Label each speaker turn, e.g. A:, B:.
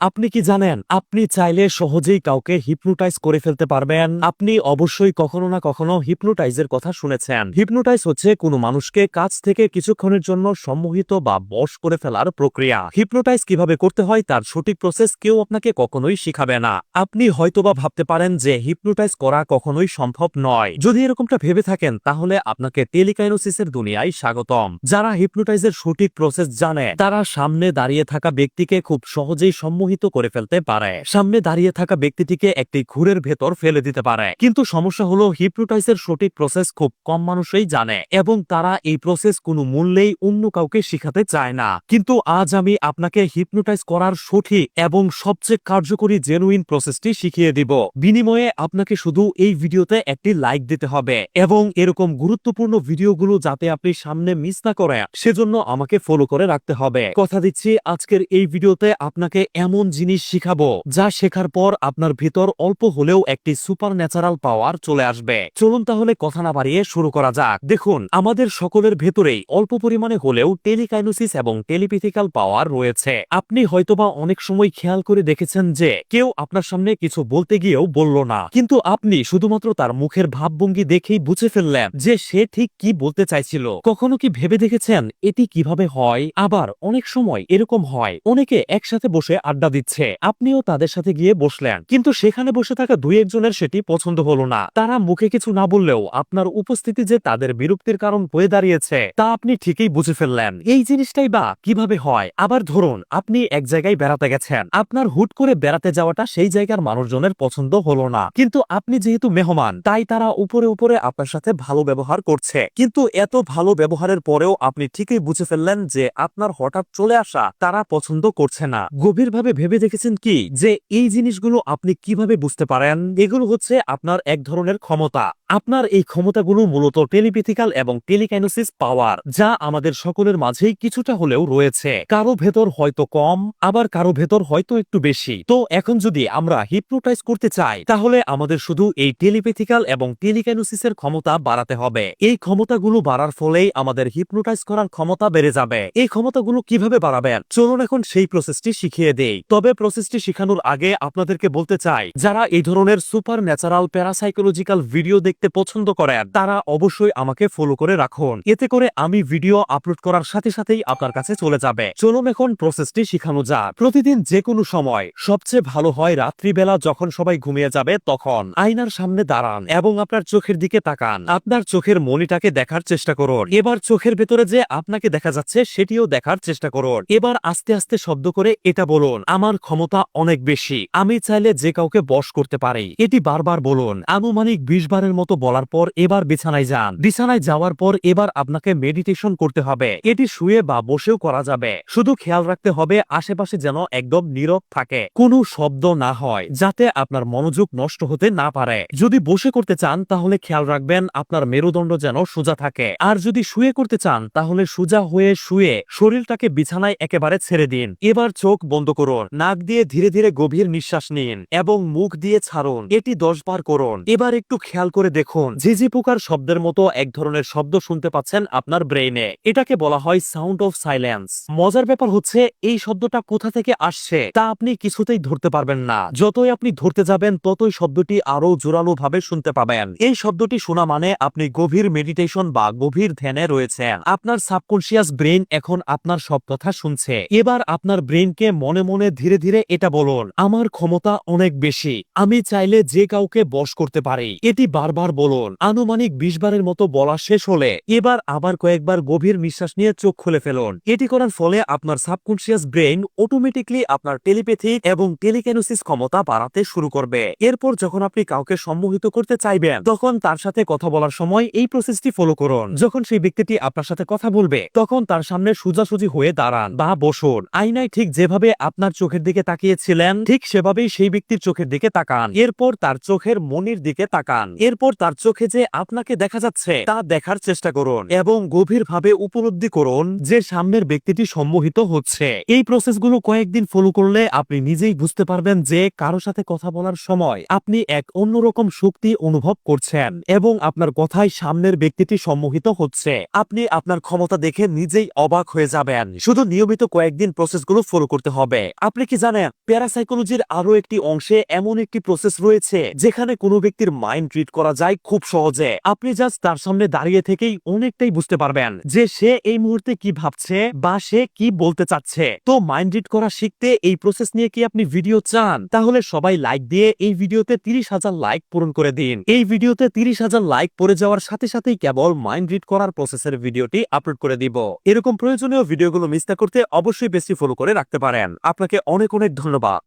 A: আপনি কি জানেন আপনি চাইলে সহজেই কাউকে হিপনোটাইজ করে ফেলতে পারবেন? আপনি অবশ্যই কখনো না কখনো হিপনোটাইজের কথা শুনেছেন। হিপনোটাইজ হচ্ছে কোনো মানুষকে কাছ থেকে কিছুক্ষণের জন্য সম্মোহিত বা বশ করে ফেলার প্রক্রিয়া। হিপনোটাইজ কিভাবে করতে হয় তার সঠিক প্রসেস কেউ আপনাকে কখনোই শিখাবে না। আপনি হয়তোবা ভাবতে পারেন যে হিপনোটাইজ করা কখনোই সম্ভব নয়। যদি এরকমটা ভেবে থাকেন তাহলে আপনাকে টেলিকাইনোসিসের দুনিয়ায় স্বাগতম। যারা হিপনোটাইজের সঠিক প্রসেস জানে তারা সামনে দাঁড়িয়ে থাকা ব্যক্তিকে খুব সহজেই সম্মোহিত করে ফেলতে পারে। সামনে দাঁড়িয়ে থাকা ব্যক্তিটিকে একটি ঘুরের ভেতর ফেলে দিতে পারে। কিন্তু সমস্যা হলো হিপনোটাইজের সঠিক প্রসেস খুব কম মানুষই জানে এবং তারা এই প্রসেস কোনো মূল্যেই অন্য কাউকে শিখাতে চায় না। কিন্তু আজ আমি আপনাকে হিপনোটাইজ করার সঠিক এবং সবচেয়ে কার্যকরী জেনুইন প্রসেসটি শিখিয়ে দিব। বিনিময়ে আপনাকে শুধু এই ভিডিওতে একটি লাইক দিতে হবে এবং এরকম গুরুত্বপূর্ণ ভিডিওগুলো যাতে আপনি সামনে মিস না করেন সেজন্য আমাকে ফলো করে রাখতে হবে। কথা দিচ্ছি আজকের এই ভিডিওতে আপনাকে এমন জিনিস শিখাবো যা শেখার পর আপনার ভিতর অল্প হলেও একটি সুপার ন্যাচারাল পাওয়ার চলে আসবে। চলুন তাহলে কথা না বাড়িয়ে শুরু করা যাক। দেখুন, আমাদের সকলের ভেতরেই অল্প পরিমাণে হলেও টেলিকাইনোসিস এবং টেলিপ্যাথিক্যাল পাওয়ার রয়েছে। আপনি হয়তোবা অনেক সময় খেয়াল করে দেখেছেন যে কেউ আপনার সামনে কিছু বলতে গিয়েও বলল না, কিন্তু আপনি শুধুমাত্র তার মুখের ভাবভঙ্গি দেখেই বুঝে ফেললেন যে সে ঠিক কি বলতে চাইছিল। কখনো কি ভেবে দেখেছেন এটি কিভাবে হয়? আবার অনেক সময় এরকম হয়, অনেকে একসাথে বসে আড্ডা দিচ্ছে, আপনিও তাদের সাথে গিয়ে বসলেন, কিন্তু সেখানে বসে থাকা দুই একজনের সেটি পছন্দ হলো না। তারা মুখে কিছু না বললেও আপনার উপস্থিতি যে তাদের বিরক্তির কারণ হয়ে দাঁড়িয়েছে তা আপনি ঠিকই বুঝে ফেললেন। এই জিনিসটাই বা কিভাবে হয়? আবার ধরুন, আপনি এক জায়গায় বেড়াতে গেছেন, আপনার হুট করে বেড়াতে যাওয়াটা সেই জায়গার মানুষজনের পছন্দ হলো না, কিন্তু আপনি যেহেতু মেহমান তাই তারা উপরে উপরে আপনার সাথে ভালো ব্যবহার করছে। কিন্তু এত ভালো ব্যবহারের পরেও আপনি ঠিকই বুঝে ফেললেন যে আপনার হঠাৎ চলে আসা তারা পছন্দ করছে না। গভীরভাবে ভেবে দেখেছেন কি যে এই জিনিসগুলো আপনি কিভাবে বুঝতে পারেন? এগুলো হচ্ছে আপনার এক ধরনের ক্ষমতা। আপনার এই ক্ষমতাগুলো মূলত টেলিপ্যাথিক্যাল এবং টেলিকাইনোসিস পাওয়ার, যা আমাদের সকলের মাঝেই কিছুটা হলেও রয়েছে। কারো ভেতর হয়তো কম, আবার কারো ভেতর হয়তো একটু বেশি। তো এখন যদি আমরা হিপনোটাইজ করতে চাই তাহলে আমাদের শুধু এই টেলিপ্যাথিক্যাল এবং টেলিকাইনোসিসের ক্ষমতা বাড়াতে হবে। এই ক্ষমতাগুলো বাড়ার ফলেই আমাদের হিপনোটাইজ করার ক্ষমতা বেড়ে যাবে। এই ক্ষমতাগুলো কিভাবে বাড়াবেন চলুন এখন সেই প্রসেসটি শিখিয়ে দেই। তবে প্রসেসটি শিখানোর আগে আপনাদেরকে বলতে চাই, যারা এই ধরনের সুপার ন্যাচারাল প্যারাসাইকোলজিক্যাল ভিডিও দেখতে পছন্দ করেন তারা অবশ্যই আমাকে ফলো করে রাখুন। এতে করে আমি ভিডিও আপলোড করার সাথে সাথেই আপনার কাছে চলে যাবে। চলুন এখন প্রসেসটি শিখানো যাক। প্রতিদিন যে কোনো সময় সবচেয়ে ভালো হয় রাত্রিবেলা যখন সবাই ঘুমিয়ে যাবে তখন আয়নার সামনে দাঁড়ান এবং আপনার চোখের দিকে তাকান। আপনার চোখের মনিটাকে দেখার চেষ্টা করুন। এবার চোখের ভেতরে যে আপনাকে দেখা যাচ্ছে সেটিও দেখার চেষ্টা করুন। এবার আস্তে আস্তে শব্দ করে এটা বলুন, আমার ক্ষমতা অনেক বেশি, আমি চাইলে যে কাউকে বশ করতে পারি। এটি বারবার বলুন। আনুমানিক 20 বারের মতো বলার পর এবার বিছানায় যান। বিছানায় যাওয়ার পর এবার আপনাকে মেডিটেশন করতে হবে। এটি শুয়ে বা বসেও করা যাবে। শুধু খেয়াল রাখতে হবে আশেপাশে যেন একদম নীরব থাকে, কোনো শব্দ না হয়, যাতে আপনার মনোযোগ নষ্ট হতে না পারে। যদি বসে করতে চান তাহলে খেয়াল রাখবেন আপনার মেরুদণ্ড যেন সোজা থাকে, আর যদি শুয়ে করতে চান তাহলে সোজা হয়ে শুয়ে শরীরটাকে বিছানায় একেবারে ছেড়ে দিন। এবার চোখ বন্ধ করুন, নাক দিয়ে ধীরে ধীরে গভীর নিঃশ্বাস নিন এবং মুখ দিয়ে ছাড়ুন। এটি 10 বার করুন। এবার একটু খেয়াল করে দেখুন ঝিঝি পোকার শব্দের মতো এক ধরনের শব্দ শুনতে পাচ্ছেন আপনার ব্রেইনে। এটাকে বলা হয় সাউন্ড অফ সাইলেন্স। মজার ব্যাপার হচ্ছে এই শব্দটা কোথা থেকে আসছে তা আপনি কিছুতেই ধরতে পারবেন না। যতই আপনি ধরতে যাবেন ততই শব্দটি আরো জোরালো ভাবে শুনতে পাবেন। এই শব্দটি শোনা মানে আপনি গভীর মেডিটেশন বা গভীর ধ্যানে রয়েছেন। আপনার সাবকনশিয়াস ব্রেইন এখন আপনার সব কথা শুনছে। এবার আপনার ব্রেইনকে মনে মনে ধীরে ধীরে এটা বলুন, আমার ক্ষমতা অনেক বেশি, আমি চাইলে যে কাউকে বশ করতে পারি। এটি বারবার বলুন। আনুমানিক 20 বারের মতো বলা শেষ হলে এবার আবার কয়েকবার গভীর নিঃশ্বাস নিয়ে চোখ খুলে ফেলুন। এটি করার ফলে আপনার সাবকনশিয়াস ব্রেইন অটোমেটিকলি আপনার টেলিপ্যাথিক এবং টেলিকাইনোসিস ক্ষমতা বাড়াতে শুরু করবে। এরপর যখন আপনি কাউকে সম্মোহিত করতে চাইবেন তখন তার সাথে কথা বলার সময় এই প্রসেসটি ফলো করুন। যখন সেই ব্যক্তিটি আপনার সাথে কথা বলবে তখন তার সামনে সোজাসুজি হয়ে দাঁড়ান বা বসুন। আয়নায় ঠিক যেভাবে আপনার চোখের দিকে তাকিয়েছিলেন ঠিক সেভাবেই সেই ব্যক্তির চোখের দিকে তাকান। এরপর তার চোখের মনির দিকে তাকান। এরপর তার চোখে যে আপনাকে দেখা যাচ্ছে তা দেখার চেষ্টা করুন এবং গভীরভাবে উপলব্ধি করুন যে সামনের ব্যক্তিটি সম্মোহিত হচ্ছে। এই প্রসেসগুলো কয়েকদিন ফলো করলে আপনি নিজেই বুঝতে পারবেন যে কারো সাথে কথা বলার সময় আপনি এক অন্যরকম শক্তি অনুভব করছেন এবং আপনার কথায় সামনের ব্যক্তিটি সম্মোহিত হচ্ছে। আপনি আপনার ক্ষমতা দেখে নিজেই অবাক হয়ে যাবেন। শুধু নিয়মিত কয়েকদিন প্রসেসগুলো ফলো করতে হবে। আপনি কি জানেন প্যারাসাইকোলজির আরো একটি অংশে এমন একটি প্রসেস রয়েছে যেখানে কোনো ব্যক্তির মাইন্ড রিড করা যায় খুব সহজে। আপনি জাস্ট তার সামনে দাঁড়িয়ে থেকেই অনেকটাই বুঝতে পারবেন যে সে এই মুহূর্তে কি ভাবছে বা সে কি বলতে চাচ্ছে। তো মাইন্ড রিড করা শিখতে এই প্রসেস নিয়ে কি আপনি ভিডিও চান? তাহলে সবাই লাইক দিয়ে এই ভিডিওতে 30,000 লাইক পূরণ করে দিন। এই ভিডিওতে 30,000 লাইক পড়ে যাওয়ার সাথে সাথেই কেবল মাইন্ড রিড করার প্রসেসের ভিডিওটি আপলোড করে দিব। এরকম প্রয়োজনীয় ভিডিওগুলো মিস না করতে অবশ্যই পেজটি ফলো করে রাখতে পারেন। আপনাকে অনেক অনেক ধন্যবাদ।